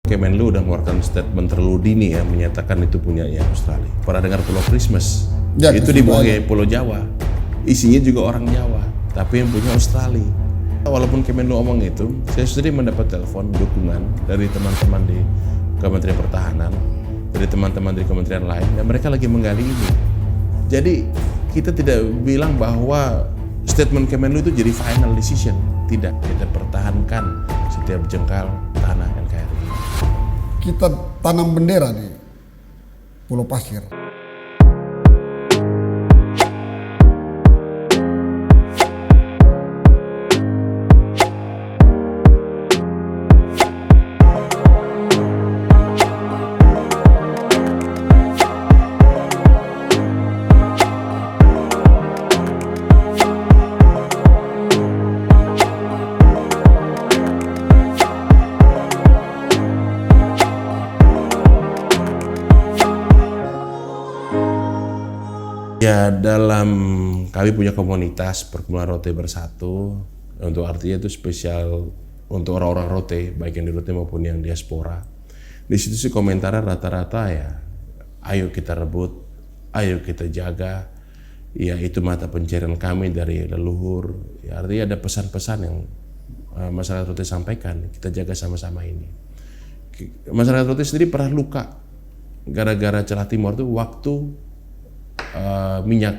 Kemenlu udah mengeluarkan statement terlalu dini ya, menyatakan itu punyanya Australia. Pernah dengar Pulau Christmas? Ya, itu di bawah Pulau Jawa. Isinya juga orang Jawa, tapi yang punya Australia. Walaupun Kemenlu omong itu, saya sendiri mendapat telepon dukungan dari teman-teman di Kementerian Pertahanan, dari teman-teman di kementerian lain, dan mereka lagi menggali ini. Jadi kita tidak bilang bahwa statement Kemenlu itu jadi final decision. Tidak, kita pertahankan setiap jengkal tanah NKRI. Kita tanam bendera di Pulau Pasir. Ya, dalam kami punya komunitas Perkumpulan Rote Bersatu, untuk artinya itu spesial untuk orang-orang Rote, baik yang di Rote maupun yang diaspora. Di situ sih komentarnya rata-rata ya, ayo kita rebut, ayo kita jaga, ya itu mata pencarian kami dari leluhur. Ya, artinya ada pesan-pesan yang masyarakat Rote sampaikan, kita jaga sama-sama ini. Masyarakat Rote sendiri pernah luka gara-gara Celah Timur itu waktu minyak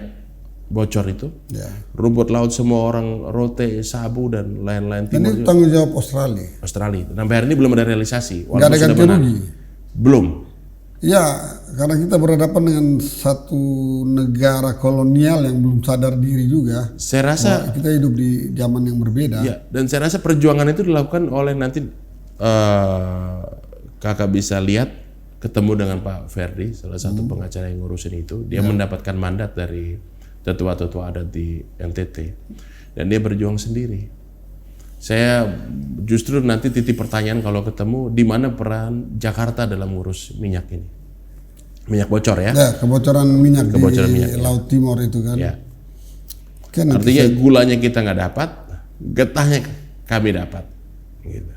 bocor itu, ya. Rumput laut semua orang Rote, Sabu dan lain-lain timur. Ini tanggung jawab Australia. Sampai hari ini belum ada realisasi. Nggak ada ganti rugi. Belum. Ya, karena kita berhadapan dengan satu negara kolonial yang belum sadar diri juga. Saya rasa kita hidup di zaman yang berbeda. Ya, dan saya rasa perjuangan itu dilakukan oleh nanti kakak bisa lihat. Ketemu dengan Pak Ferdi, salah satu pengacara yang ngurusin itu. Dia mendapatkan mandat dari tetua-tetua adat di NTT. Dan dia berjuang sendiri. Saya justru nanti titip pertanyaan kalau ketemu, di mana peran Jakarta dalam ngurus minyak ini? Minyak bocor ya? Ya, kebocoran minyak di Laut Timur itu kan. Ya. Artinya gulanya kita nggak dapat, getahnya kami dapat. Gitu.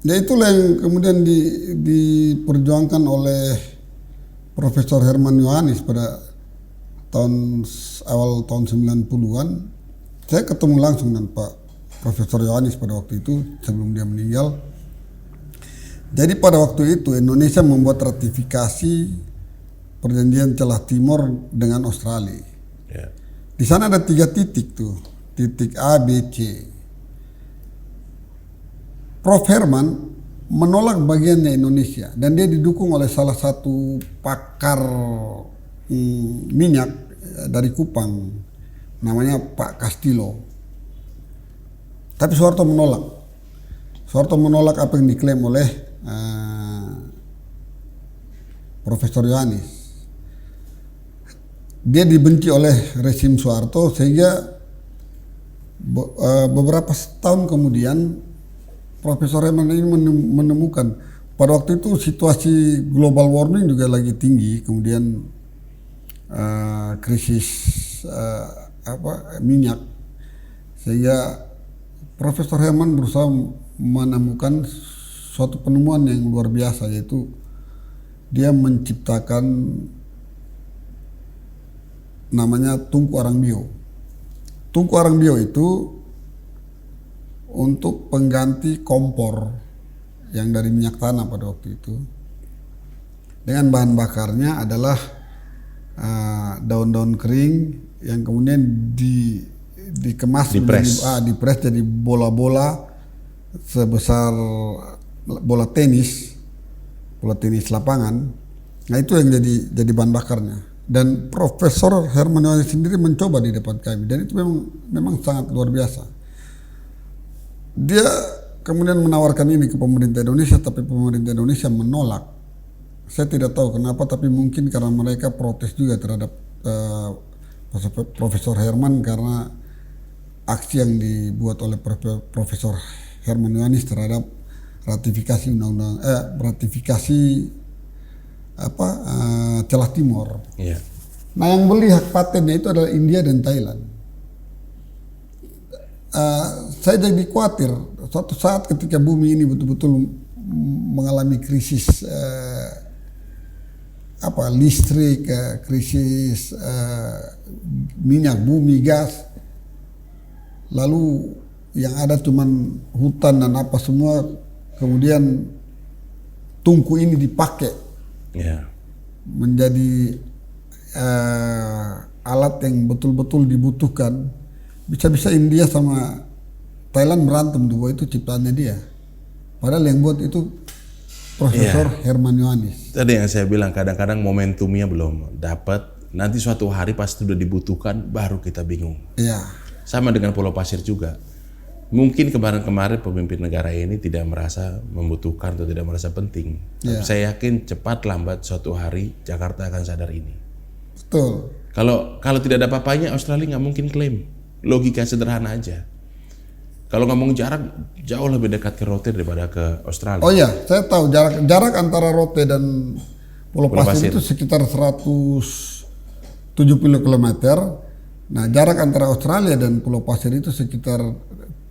Ya itulah yang kemudian diperjuangkan oleh Profesor Herman Yohanis pada awal tahun 90-an. Saya ketemu langsung dengan Pak Profesor Yohanis pada waktu itu sebelum dia meninggal. Jadi pada waktu itu Indonesia membuat ratifikasi perjanjian Celah Timur dengan Australia. Ya. Di sana ada 3 titik tuh, titik A, B, C. Prof. Herman menolak bagiannya Indonesia dan dia didukung oleh salah satu pakar minyak dari Kupang, namanya Pak Castillo. Tapi Soeharto menolak. Soeharto menolak apa yang diklaim oleh Profesor Yohanis. Dia dibenci oleh rezim Soeharto sehingga beberapa tahun kemudian Profesor Herman ini menemukan pada waktu itu situasi global warming juga lagi tinggi, kemudian krisis minyak, sehingga Profesor Herman berusaha menemukan suatu penemuan yang luar biasa, yaitu dia menciptakan namanya tungku arang bio. Tungku arang bio itu untuk pengganti kompor yang dari minyak tanah pada waktu itu, dengan bahan bakarnya adalah daun-daun kering yang kemudian dikemas dipres jadi bola-bola sebesar bola tenis lapangan. Nah itu yang jadi bahan bakarnya. Dan Profesor Herman Yohanis sendiri mencoba di depan kami, dan itu memang sangat luar biasa. Dia kemudian menawarkan ini ke pemerintah Indonesia, tapi pemerintah Indonesia menolak. Saya tidak tahu kenapa, tapi mungkin karena mereka protes juga terhadap Profesor Herman karena aksi yang dibuat oleh Profesor Herman Yohanis terhadap ratifikasi Celah Timur. Yeah. Nah, yang beli hak patennya itu adalah India dan Thailand. Saya jadi khawatir suatu saat ketika bumi ini betul-betul mengalami krisis listrik, krisis minyak bumi, gas, lalu yang ada cuman hutan dan apa semua, kemudian tungku ini dipakai menjadi alat yang betul-betul dibutuhkan. Bisa-bisa India sama Thailand berantem tuh, bahwa itu ciptaannya dia. Padahal yang buat itu Profesor Herman Yohanis. Tadi yang saya bilang, kadang-kadang momentumnya belum dapat, nanti suatu hari pasti sudah dibutuhkan, baru kita bingung. Iya. Sama dengan Pulau Pasir juga. Mungkin kemarin-kemarin pemimpin negara ini tidak merasa membutuhkan atau tidak merasa penting. Tapi saya yakin cepat lambat suatu hari Jakarta akan sadar ini. Betul. Kalau tidak ada apa-apanya, Australia nggak mungkin klaim. Logika sederhana aja. Kalau ngomong jarak, jauh lebih dekat ke Rote daripada ke Australia. Oh iya, saya tahu jarak antara Rote dan Pulau Pasir itu sekitar 170 km. Nah, jarak antara Australia dan Pulau Pasir itu sekitar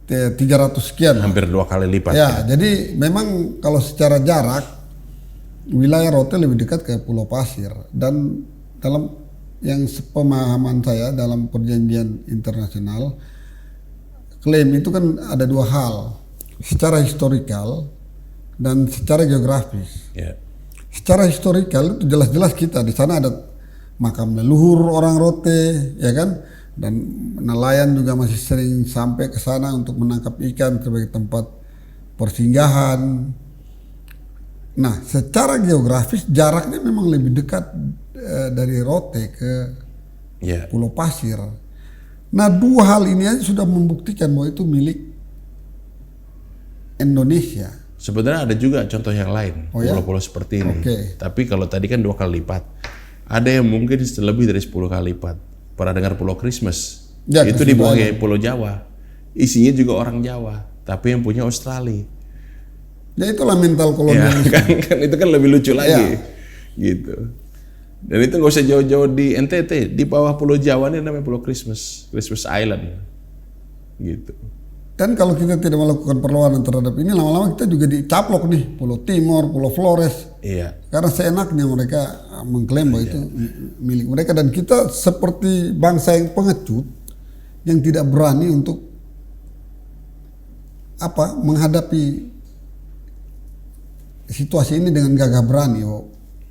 300 sekian. Hampir 2 kali lipat. Ya, jadi memang kalau secara jarak, wilayah Rote lebih dekat ke Pulau Pasir. Dan dalam yang sepemahaman saya dalam perjanjian internasional, klaim itu kan ada 2 hal, secara historikal dan secara geografis. Secara historikal itu jelas-jelas kita di sana ada makam leluhur orang Rote, ya kan, dan nelayan juga masih sering sampai ke sana untuk menangkap ikan sebagai tempat persinggahan. Nah, secara geografis jaraknya memang lebih dekat dari Rote ke Pulau Pasir. Nah, 2 hal ini aja sudah membuktikan bahwa itu milik Indonesia. Sebenarnya ada juga contoh yang lain, pulau-pulau seperti ini. Tapi kalau tadi kan 2 kali lipat, ada yang mungkin lebih dari 10 kali lipat. Pernah dengar Pulau Christmas? Itu di bawah Pulau Jawa. Isinya juga orang Jawa, tapi yang punya Australia. Ya itulah mental kolonialisme. Kan itu kan lebih lucu lagi, gitu. Dan itu nggak usah jauh-jauh di NTT, di bawah Pulau Jawa ini namanya Pulau Christmas Island, gitu. Dan kalau kita tidak melakukan perlawanan terhadap ini, lama-lama kita juga dicaplok nih, Pulau Timor, Pulau Flores. Karena seenaknya mereka mengklaim bahwa itu milik mereka, dan kita seperti bangsa yang pengecut, yang tidak berani untuk menghadapi situasi ini dengan gagah berani,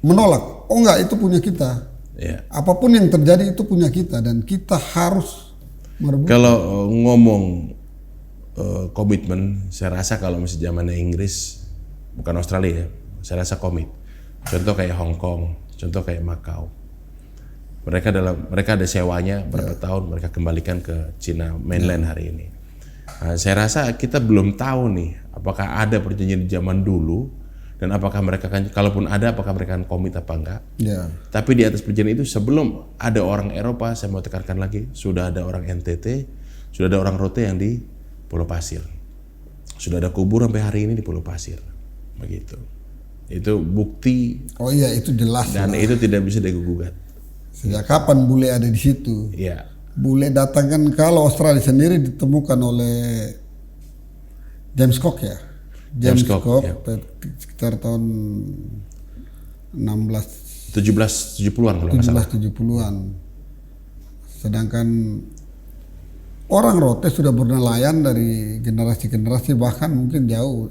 menolak. Oh enggak, itu punya kita. Apapun yang terjadi itu punya kita, dan kita harus merebut. Kalau ngomong komitmen, saya rasa kalau masih zamannya Inggris, bukan Australia ya, saya rasa komit. Contoh kayak Hong Kong, contoh kayak Macau. Mereka ada sewanya berapa tahun, mereka kembalikan ke China mainland hari ini. Nah, saya rasa kita belum tahu nih, apakah ada perjanjian di zaman dulu, dan apakah mereka kan, kalaupun ada, apakah mereka akan komit apa enggak. Tapi di atas perjanjian itu, sebelum ada orang Eropa, saya mau tekankan lagi, sudah ada orang NTT, sudah ada orang Rote yang di Pulau Pasir. Sudah ada kubur sampai hari ini di Pulau Pasir. Begitu. Itu bukti. Oh iya, itu jelas. Dan itu tidak bisa digugat. Sejak kapan bule ada di situ? Bule datang kan, kalau Australia sendiri ditemukan oleh James Cook ya. James Cook sekitar tahun 1770-an kalau nggak salah. 1770-an. Sedangkan orang Rote sudah bernelayan dari generasi-generasi, bahkan mungkin jauh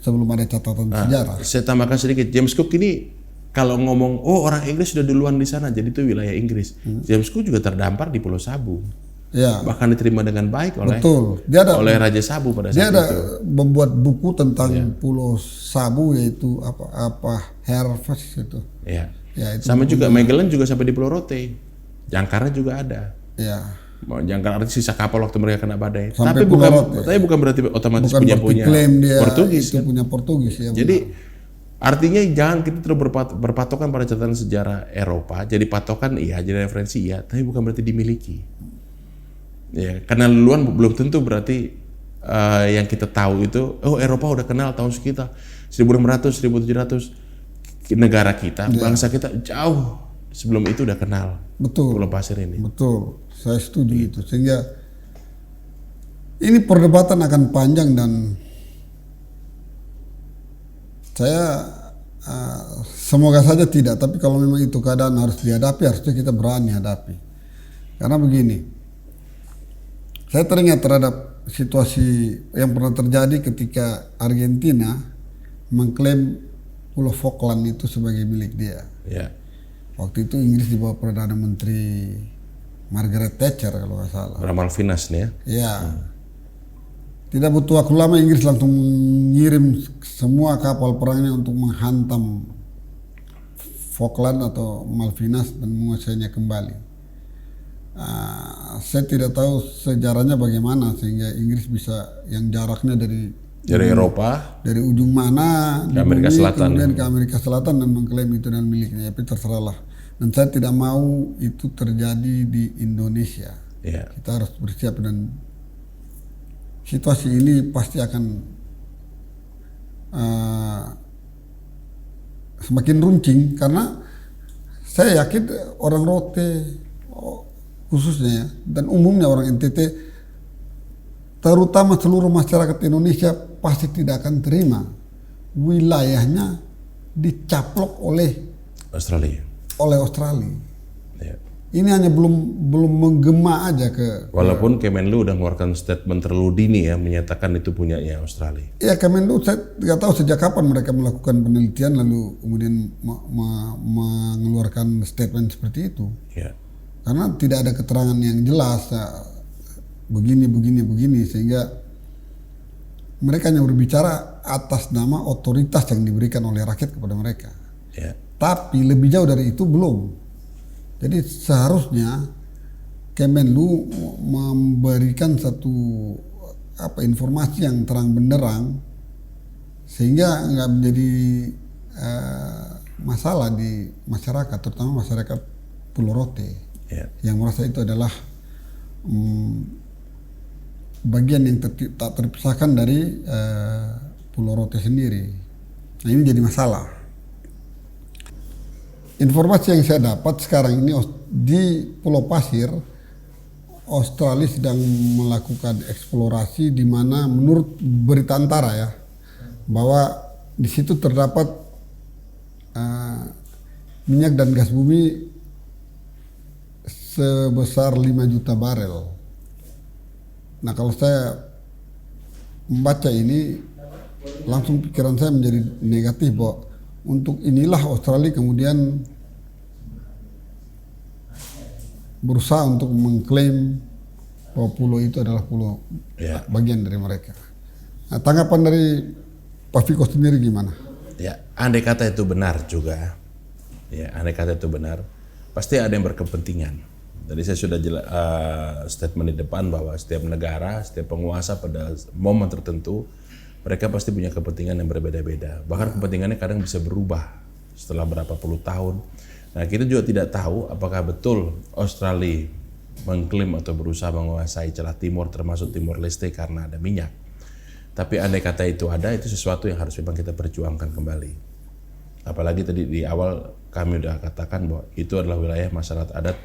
sebelum ada catatan sejarah. Saya tambahkan sedikit, James Cook ini kalau ngomong, orang Inggris sudah duluan di sana, jadi itu wilayah Inggris. James Cook juga terdampar di Pulau Sabu. Bahkan diterima dengan baik oleh Raja Sabu pada saat itu. Dia ada membuat buku tentang Pulau Sabu, yaitu Herves itu. Itu sama juga Magellan juga sampai di Pulau Rote. Jangkarnya juga ada. Jangkar arti sisa kapal waktu mereka kena badai. Tapi bukan berarti otomatis punya Portugis. Itu punya Portugis ya. Jadi artinya jangan kita terus berpatokan pada catatan sejarah Eropa. Jadi patokan jadi referensi tapi bukan berarti dimiliki. Karena duluan belum tentu berarti yang kita tahu itu, Eropa udah kenal tahun sekitar 1600, 1700. Negara kita, bangsa kita jauh sebelum itu udah kenal. Betul. Pulau Pasir ini. Betul, saya setuju itu. Sehingga ini perdebatan akan panjang, dan Saya semoga saja tidak, tapi kalau memang itu keadaan harus dihadapi, harusnya kita berani hadapi. Karena begini, saya teringat terhadap situasi yang pernah terjadi ketika Argentina mengklaim Pulau Falkland itu sebagai milik dia. Ya. Waktu itu Inggris di bawah Perdana Menteri Margaret Thatcher kalau nggak salah. Malvinas nih ya. Ya. Tidak butuh waktu lama Inggris langsung mengirim semua kapal perangnya untuk menghantam Falkland atau Malvinas dan menguasainya kembali. Saya tidak tahu sejarahnya bagaimana sehingga Inggris bisa yang jaraknya dari Eropa, dari ujung mana ke Amerika Selatan, kemudian ke Amerika Selatan dan mengklaim itu dan miliknya, tapi terserahlah. Dan saya tidak mau itu terjadi di Indonesia. Ya. Kita harus bersiap dan situasi ini pasti akan semakin runcing karena saya yakin orang Rote khususnya ya, dan umumnya orang NTT terutama seluruh masyarakat Indonesia pasti tidak akan terima wilayahnya dicaplok oleh Australia. Ya. Ini hanya belum menggema aja ke. Walaupun Kemenlu udah mengeluarkan statement terlalu dini ya menyatakan itu punyanya Australia. Ya Kemenlu saya tidak tahu sejak kapan mereka melakukan penelitian lalu kemudian mengeluarkan statement seperti itu. Ya. Karena tidak ada keterangan yang jelas begini sehingga mereka hanya berbicara atas nama otoritas yang diberikan oleh rakyat kepada mereka. Ya. Tapi lebih jauh dari itu belum. Jadi seharusnya Kemenlu memberikan satu informasi yang terang benderang sehingga nggak menjadi masalah di masyarakat, terutama masyarakat Pulau Rote yang merasa itu adalah bagian yang tak terpisahkan dari Pulau Rote sendiri. Nah ini jadi masalah. Informasi yang saya dapat sekarang ini di Pulau Pasir, Australia sedang melakukan eksplorasi di mana menurut berita antara ya, bahwa di situ terdapat minyak dan gas bumi sebesar 5 juta barel. Nah kalau saya membaca ini langsung pikiran saya menjadi negatif bahwa untuk inilah Australia kemudian berusaha untuk mengklaim bahwa pulau itu adalah pulau bagian dari mereka. Nah, tanggapan dari Pak Viko sendiri gimana? Ya, andai kata itu benar juga, ya andai kata itu benar, pasti ada yang berkepentingan. Tadi saya sudah statement di depan bahwa setiap negara, setiap penguasa pada momen tertentu mereka pasti punya kepentingan yang berbeda-beda. Bahkan kepentingannya kadang bisa berubah setelah berapa puluh tahun. Nah kita juga tidak tahu apakah betul Australia mengklaim atau berusaha menguasai celah timur termasuk Timor Leste karena ada minyak. Tapi andai kata itu ada, itu sesuatu yang harus memang kita perjuangkan kembali. Apalagi tadi di awal kami udah katakan bahwa itu adalah wilayah masyarakat adat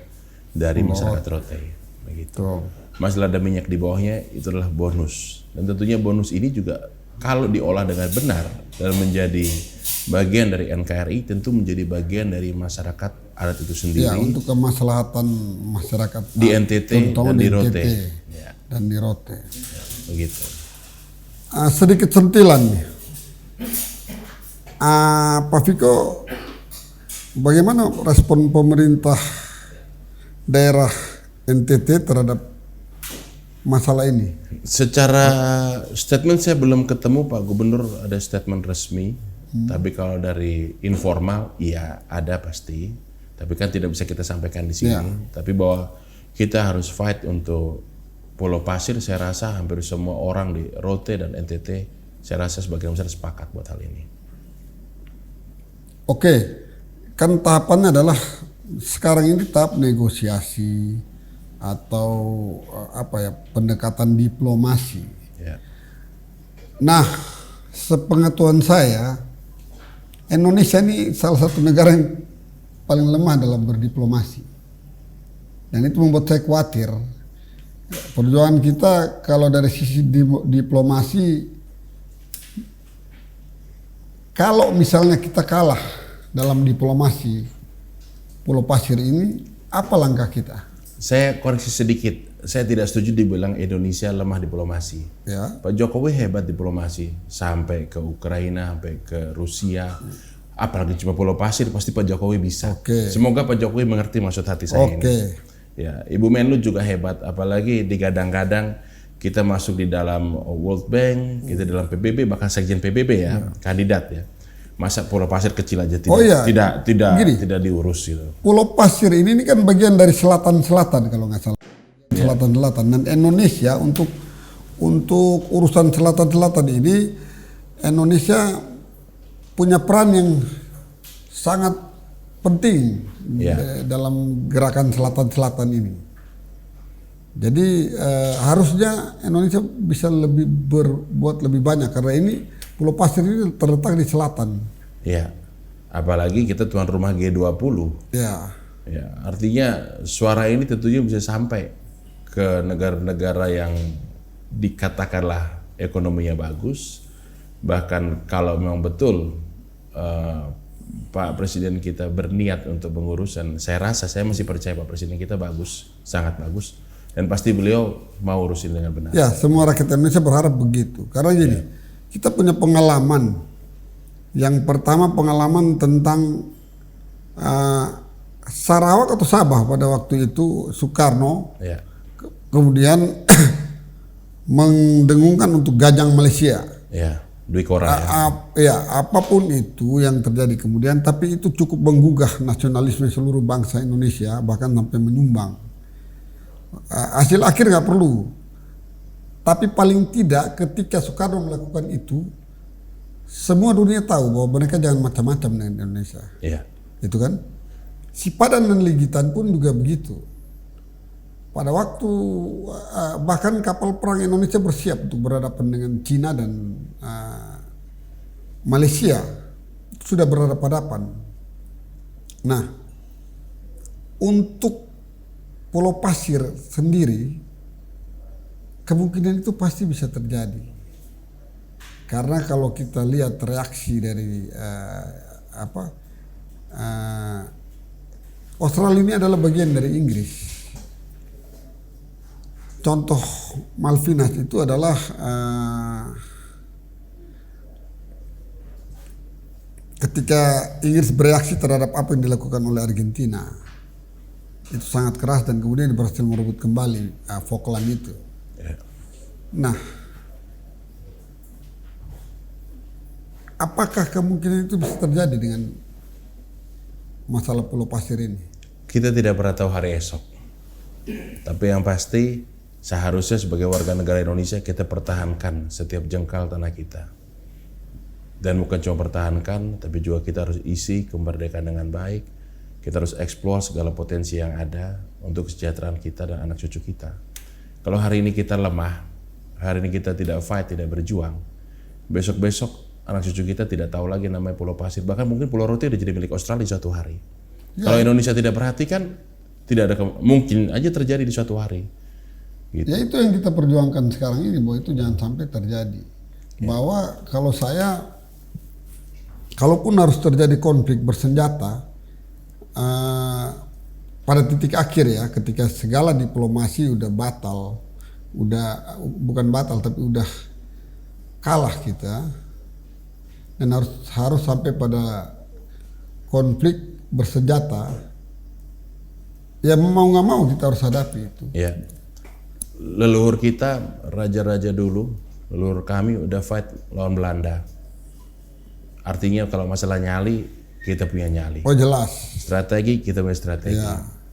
dari masyarakat Rote. Begitu. Masalah ada minyak di bawahnya itu adalah bonus. Dan tentunya bonus ini juga kalau diolah dengan benar dan menjadi bagian dari NKRI tentu menjadi bagian dari masyarakat adat itu sendiri. Ya, untuk kemaslahatan masyarakat di NTT dan di Rote. Dan di Rote. Begitu. Sedikit sentilan nih. Pak Viko, bagaimana respon pemerintah daerah NTT terhadap masalah ini? Secara statement saya belum ketemu Pak Gubernur ada statement resmi, tapi kalau dari informal ya ada pasti, tapi kan tidak bisa kita sampaikan di sini. Tapi bahwa kita harus fight untuk Pulau Pasir, saya rasa hampir semua orang di Rote dan NTT, saya rasa sebagian besar sepakat buat hal ini. Oke, kan tahapannya adalah sekarang ini tahap negosiasi atau pendekatan diplomasi. Ya. Nah, sepengetahuan saya, Indonesia ini salah satu negara yang paling lemah dalam berdiplomasi, dan itu membuat saya khawatir. Perjuangan kita kalau dari sisi diplomasi kalau misalnya kita kalah dalam diplomasi Pulau Pasir ini, apa langkah kita? Saya koreksi sedikit, saya tidak setuju dibilang Indonesia lemah diplomasi. Ya. Pak Jokowi hebat diplomasi, sampai ke Ukraina, sampai ke Rusia, apalagi cuma Pulau Pasir pasti Pak Jokowi bisa. Semoga Pak Jokowi mengerti maksud hati saya ini. Ya, Ibu Menlu juga hebat, apalagi digadang-gadang kita masuk di dalam World Bank, kita dalam PBB, bahkan sekjen PBB ya, kandidat ya. Masa Pulau Pasir kecil aja tidak diurus gitu. Pulau Pasir ini kan bagian dari selatan-selatan kalau nggak salah. Selatan-selatan, dan Indonesia untuk urusan selatan-selatan ini, Indonesia punya peran yang sangat penting dalam gerakan selatan-selatan ini. Jadi harusnya Indonesia bisa berbuat lebih banyak, karena ini Pulau Pasir ini terletak di selatan. Ya, apalagi kita tuan rumah G20. Ya, artinya suara ini tentunya bisa sampai ke negara-negara yang dikatakanlah ekonominya bagus. Bahkan kalau memang betul Pak Presiden kita berniat untuk pengurusan, saya masih percaya Pak Presiden kita bagus, sangat bagus, dan pasti beliau mau urusin dengan benar. Ya, semua rakyat Indonesia berharap begitu, karena gini, kita punya pengalaman. Yang pertama pengalaman tentang Sarawak atau Sabah pada waktu itu Soekarno, kemudian mendengungkan untuk Gajang Malaysia. Dwi Korang. Apapun itu yang terjadi kemudian, tapi itu cukup menggugah nasionalisme seluruh bangsa Indonesia, bahkan sampai menyumbang. Hasil akhir nggak perlu, tapi paling tidak ketika Soekarno melakukan itu, semua dunia tahu bahwa mereka jangan macam-macam dengan Indonesia. Itu kan. Si Padan dan Legitan pun juga begitu. Pada waktu bahkan kapal perang Indonesia bersiap untuk berhadapan dengan Cina dan Malaysia, sudah berhadapan-hadapan. Nah, untuk Pulau Pasir sendiri, kemungkinan itu pasti bisa terjadi. Karena kalau kita lihat reaksi dari Australia ini adalah bagian dari Inggris. Contoh Malvinas itu adalah ketika Inggris bereaksi terhadap apa yang dilakukan oleh Argentina. Itu sangat keras dan kemudian berhasil merebut kembali Falkland itu. Nah, apakah kemungkinan itu bisa terjadi dengan masalah Pulau Pasir ini? Kita tidak pernah tahu hari esok. Tapi yang pasti seharusnya sebagai warga negara Indonesia kita pertahankan setiap jengkal tanah kita. Dan bukan cuma pertahankan, tapi juga kita harus isi kemerdekaan dengan baik. Kita harus eksplor segala potensi yang ada untuk kesejahteraan kita dan anak cucu kita. Kalau hari ini kita lemah, hari ini kita tidak fight, tidak berjuang, besok-besok anak cucu kita tidak tahu lagi namanya Pulau Pasir. Bahkan mungkin Pulau Rote udah jadi milik Australia suatu hari. Kalau Indonesia tidak perhatikan, tidak ada mungkin aja terjadi di suatu hari. Gitu. Ya itu yang kita perjuangkan sekarang ini, bahwa itu jangan sampai terjadi. Bahwa kalau kalaupun harus terjadi konflik bersenjata, pada titik akhir ya, ketika segala diplomasi udah batal, bukan batal tapi udah kalah kita, dan harus sampai pada konflik bersenjata, ya mau nggak mau kita harus hadapi itu. Ya, leluhur kita, raja-raja dulu, leluhur kami udah fight lawan Belanda. Artinya kalau masalah nyali, kita punya nyali. Oh jelas. Strategi, kita punya strategi.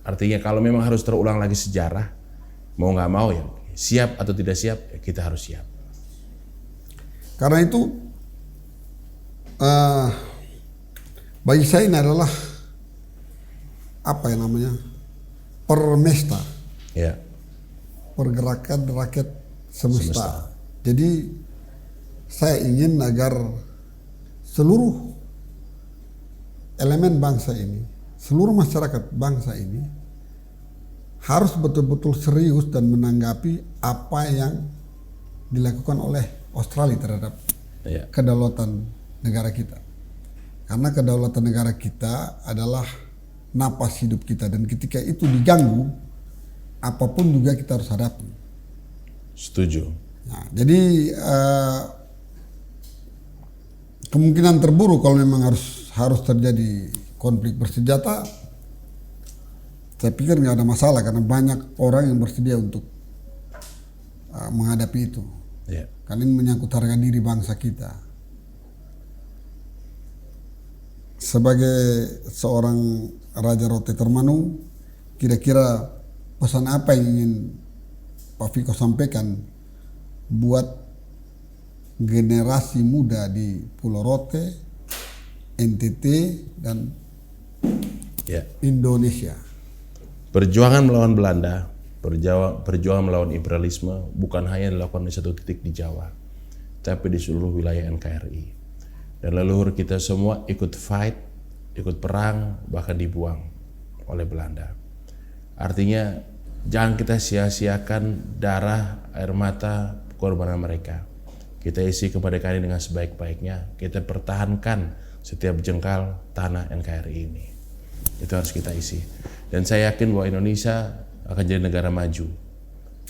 Artinya kalau memang harus terulang lagi sejarah, mau nggak mau ya, siap atau tidak siap, ya kita harus siap. Karena itu bagi saya ini adalah apa yang namanya permesta, pergerakan rakyat semesta. Jadi saya ingin agar seluruh elemen bangsa ini, seluruh masyarakat bangsa ini harus betul-betul serius dan menanggapi apa yang dilakukan oleh Australia terhadap kedaulatan negara kita. Karena kedaulatan negara kita adalah napas hidup kita, dan ketika itu diganggu, apapun juga kita harus hadapi. Setuju. Nah, jadi kemungkinan terburuk kalau memang harus terjadi konflik bersenjata, saya pikir nggak ada masalah karena banyak orang yang bersedia untuk menghadapi itu. Ya. Karena ini menyangkut harga diri bangsa kita. Sebagai seorang Raja Rote Termanu, kira-kira pesan apa yang ingin Pak Viko sampaikan buat generasi muda di Pulau Rote, NTT, dan Indonesia? Perjuangan melawan Belanda, perjuangan melawan imperialisme bukan hanya dilakukan di satu titik di Jawa, tapi di seluruh wilayah NKRI. Dan leluhur kita semua ikut fight, ikut perang, bahkan dibuang oleh Belanda. Artinya jangan kita sia-siakan darah, air mata, korban mereka. Kita isi kemerdekaan dengan sebaik-baiknya. Kita pertahankan setiap jengkal tanah NKRI ini. Itu harus kita isi. Dan saya yakin bahwa Indonesia akan jadi negara maju.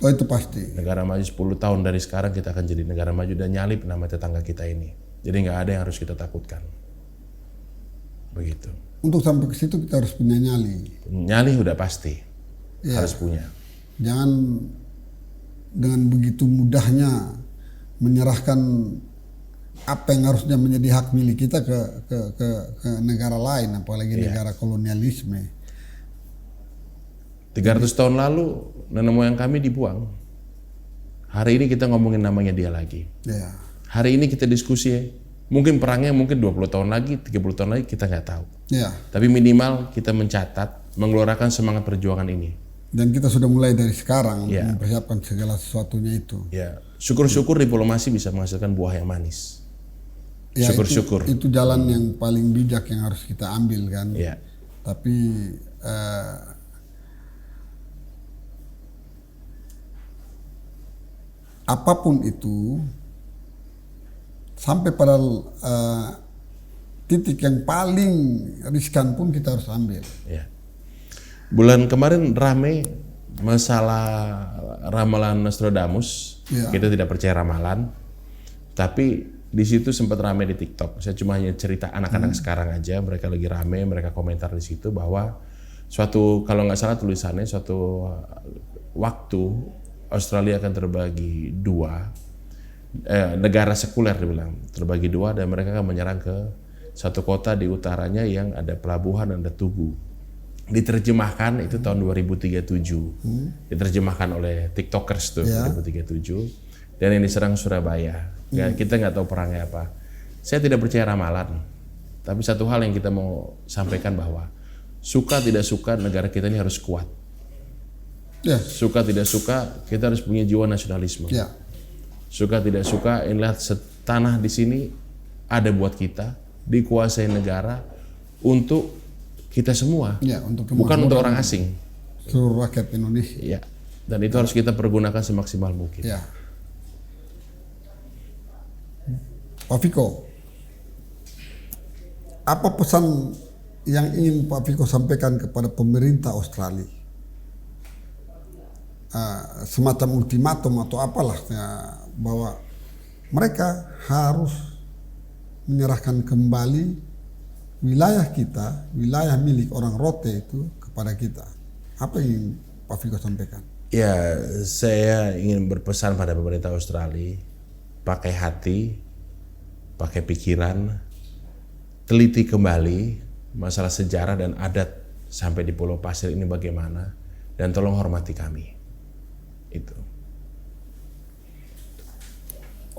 Oh, itu pasti. Negara maju 10 tahun dari sekarang kita akan jadi negara maju dan nyalip nama tetangga kita ini. Jadi nggak ada yang harus kita takutkan. Begitu. Untuk sampai ke situ kita harus punya nyali. Nyali udah pasti. Ya. Harus punya. Jangan dengan begitu mudahnya menyerahkan apa yang harusnya menjadi hak milik kita ke negara lain, apalagi negara kolonialisme. 300 tahun lalu nenek moyang kami dibuang. Hari ini kita ngomongin namanya dia lagi. Ya. Hari ini kita diskusi, mungkin perangnya mungkin 20 tahun lagi, 30 tahun lagi, kita nggak tahu. Ya. Tapi minimal kita mencatat, mengeluarkan semangat perjuangan ini. Dan kita sudah mulai dari sekarang mempersiapkan segala sesuatunya itu. Ya, syukur-syukur diplomasi bisa menghasilkan buah yang manis. Ya, syukur-syukur. Itu jalan yang paling bijak yang harus kita ambil kan. Ya. Tapi apapun itu, sampai pada titik yang paling riskan pun kita harus ambil. Ya. Bulan kemarin rame masalah ramalan Nostradamus. Ya. Kita tidak percaya ramalan, tapi di situ sempat rame di TikTok. Saya cuma hanya cerita anak-anak sekarang aja, mereka lagi rame, mereka komentar di situ bahwa suatu, kalau nggak salah tulisannya, suatu waktu Australia akan terbagi dua. Negara sekuler dibilang terbagi dua, dan mereka akan menyerang ke satu kota di utaranya yang ada pelabuhan dan ada tugu. Diterjemahkan itu tahun 2037. Diterjemahkan oleh TikTokers tuh 2037. Dan yang diserang Surabaya. Kita nggak tahu perangnya apa. Saya tidak percaya ramalan. Tapi satu hal yang kita mau sampaikan bahwa suka tidak suka negara kita ini harus kuat. Ya. Suka tidak suka kita harus punya jiwa nasionalisme. Ya. Suka tidak suka, inilah tanah di sini ada buat kita, dikuasai negara untuk kita semua, bukan untuk orang asing. Seluruh rakyat Indonesia. Ya, dan itu harus kita pergunakan semaksimal mungkin. Ya. Pak Viko, apa pesan yang ingin Pak Viko sampaikan kepada pemerintah Australia? Semacam ultimatum atau apalah bahwa mereka harus menyerahkan kembali wilayah kita, wilayah milik orang Rote itu kepada kita. Apa yang Pak Viko sampaikan? Ya, saya ingin berpesan pada pemerintah Australia, pakai hati, pakai pikiran, teliti kembali masalah sejarah dan adat sampai di Pulau Pasir ini bagaimana, dan tolong hormati kami. Itu.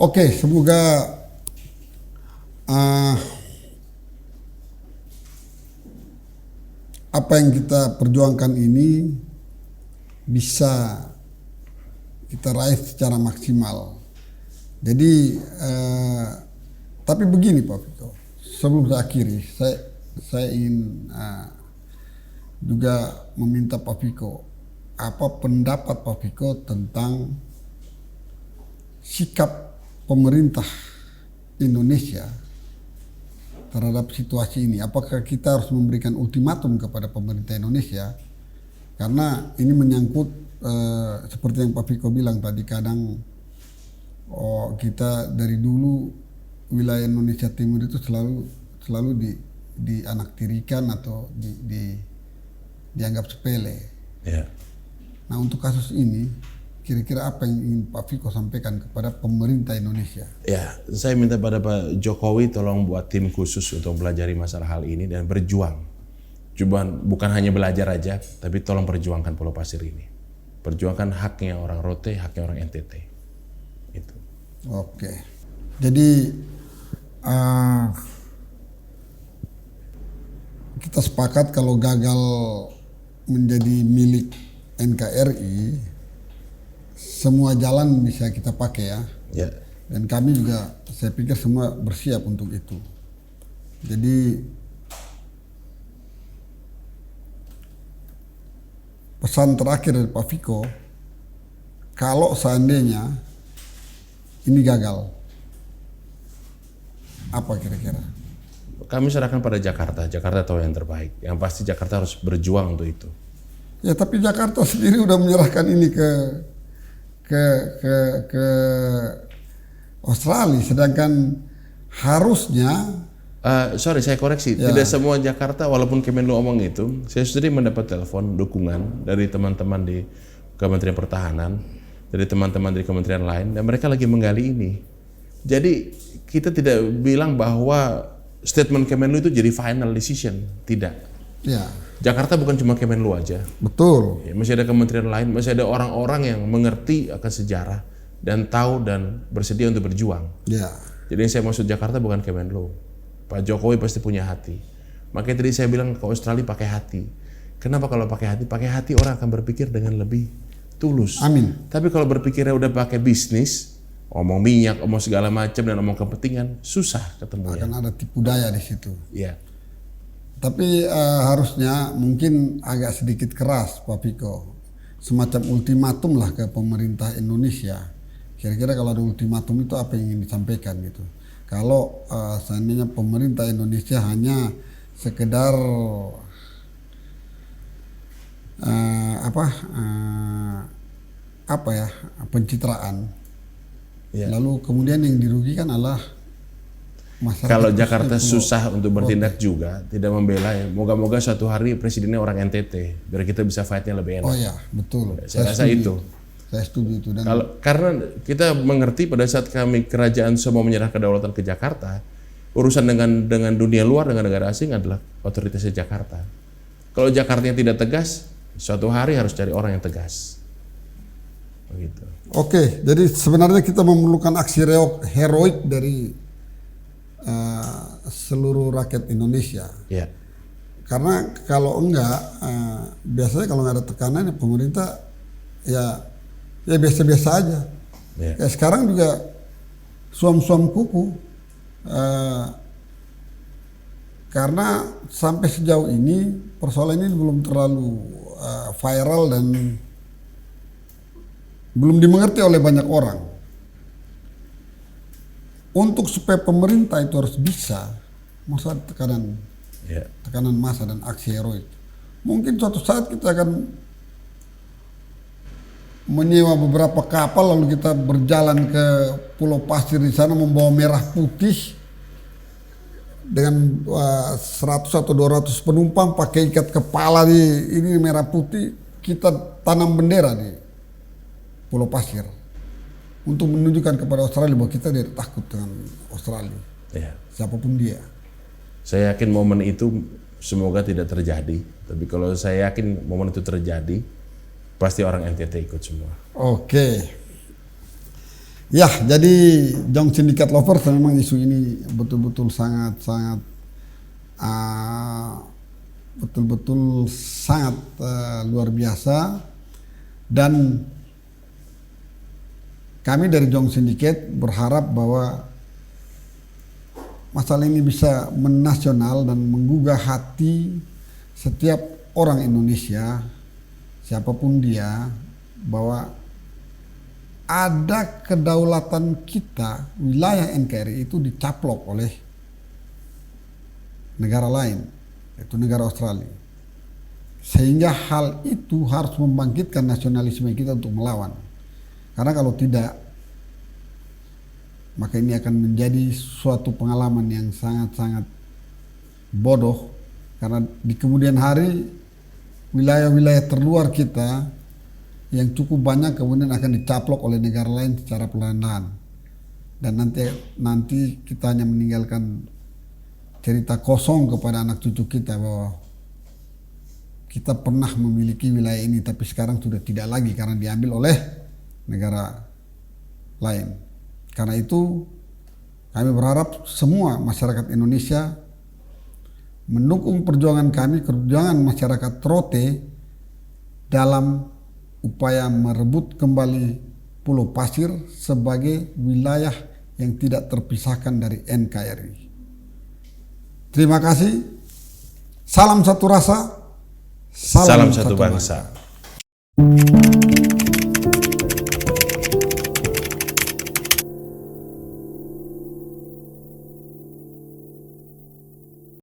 Oke, semoga apa yang kita perjuangkan ini bisa kita raih secara maksimal. Jadi, tapi begini Pak Viko, sebelum saya akhiri, saya ingin juga meminta Pak Viko, apa pendapat Pak Viko tentang sikap pemerintah Indonesia terhadap situasi ini? Apakah kita harus memberikan ultimatum kepada pemerintah Indonesia? Karena ini menyangkut seperti yang Pak Viko bilang tadi, kadang kita dari dulu wilayah Indonesia Timur itu selalu dianaktirikan atau dianggap sepele. Ya. Nah, untuk kasus ini kira-kira apa yang ingin Pak Viko sampaikan kepada pemerintah Indonesia? Ya, saya minta pada Pak Jokowi tolong buat tim khusus untuk mempelajari masalah hal ini dan berjuang. Bukan hanya belajar aja, tapi tolong perjuangkan Pulau Pasir ini. Perjuangkan haknya orang Rote, haknya orang NTT. Itu. Oke. Jadi kita sepakat kalau gagal menjadi milik NKRI, semua jalan bisa kita pakai ya. Ya. Dan kami juga, saya pikir semua bersiap untuk itu. Jadi pesan terakhir dari Pak Viko, kalau seandainya ini gagal, apa kira-kira? Kami serahkan pada Jakarta. Jakarta tahu yang terbaik. Yang pasti Jakarta harus berjuang untuk itu. Ya, tapi Jakarta sendiri udah menyerahkan ini ke Australia, sedangkan harusnya sorry, saya koreksi. Ya. Tidak semua Jakarta, walaupun Kemenlu ngomong itu, saya sendiri mendapat telepon dukungan dari teman-teman di Kementerian Pertahanan, dari teman-teman di kementerian lain, dan mereka lagi menggali ini. Jadi kita tidak bilang bahwa statement Kemenlu itu jadi final decision, tidak. ya, Jakarta bukan cuma Kemenlu aja. betul. Ya, masih ada kementerian lain, masih ada orang-orang yang mengerti akan sejarah dan tahu dan bersedia untuk berjuang. Ya, Jadi yang saya maksud Jakarta bukan Kemenlu. Pak Jokowi pasti punya hati. Makanya tadi saya bilang ke Australia pakai hati. Kenapa kalau pakai hati? Pakai hati orang akan berpikir dengan lebih tulus. amin. Tapi kalau berpikirnya udah pakai bisnis, omong minyak, omong segala macam dan omong kepentingan, susah ketemunya. Akan ada tipu daya di situ. Iya. Tapi harusnya mungkin agak sedikit keras Pak Viko, semacam ultimatum lah ke pemerintah Indonesia. Kira-kira kalau ada ultimatum itu apa yang ingin disampaikan gitu? Kalau seandainya pemerintah Indonesia hanya sekedar pencitraan, Ya. lalu kemudian yang dirugikan adalah masyarakat. Kalau Jakarta Pulau susah untuk bertindak Rote. juga, tidak membela ya. Moga-moga suatu hari presidennya orang NTT, biar kita bisa fight-nya lebih enak. Oh ya, betul. Saya rasa itu. Saya setuju itu. Dan Karena kita mengerti pada saat kami kerajaan semua menyerah kedaulatan ke Jakarta, urusan dengan dunia luar, dengan negara asing adalah otoritasnya Jakarta. Kalau Jakartanya tidak tegas, suatu hari harus cari orang yang tegas. Begitu. Oke, jadi sebenarnya kita memerlukan aksi heroik dari seluruh rakyat Indonesia. Ya. Karena kalau enggak, biasanya kalau nggak ada tekanan ya pemerintah ya biasa-biasa aja. Ya. Kayak sekarang juga suam-suam kuku. Karena sampai sejauh ini persoalan ini belum terlalu viral dan belum dimengerti oleh banyak orang. Untuk supaya pemerintah itu harus bisa, masa tekanan massa dan aksi heroik. Mungkin suatu saat kita akan menyewa beberapa kapal lalu kita berjalan ke Pulau Pasir, di sana membawa merah putih dengan 100 atau 200 penumpang, pakai ikat kepala di ini merah putih, kita tanam bendera di Pulau Pasir untuk menunjukkan kepada Australia bahwa kita tidak takut dengan Australia, siapapun dia. Saya yakin momen itu semoga tidak terjadi, tapi kalau saya yakin momen itu terjadi, pasti orang NTT ikut semua. Oke. Ya, jadi Jong Syndicate Lovers memang isu ini betul-betul sangat luar biasa, dan kami dari Jong Syndicate berharap bahwa masalah ini bisa menasional dan menggugah hati setiap orang Indonesia, siapapun dia, bahwa ada kedaulatan kita, wilayah NKRI itu dicaplok oleh negara lain, yaitu negara Australia. Sehingga hal itu harus membangkitkan nasionalisme kita untuk melawan. Karena kalau tidak, maka ini akan menjadi suatu pengalaman yang sangat-sangat bodoh. Karena di kemudian hari, wilayah-wilayah terluar kita yang cukup banyak kemudian akan dicaplok oleh negara lain secara perlahan-lahan. Dan nanti kita hanya meninggalkan cerita kosong kepada anak cucu kita bahwa kita pernah memiliki wilayah ini, tapi sekarang sudah tidak lagi karena diambil oleh negara lain. Karena itu kami berharap semua masyarakat Indonesia mendukung perjuangan kami, perjuangan masyarakat Rote dalam upaya merebut kembali Pulau Pasir sebagai wilayah yang tidak terpisahkan dari NKRI. Terima kasih. Salam satu rasa. Salam satu bangsa.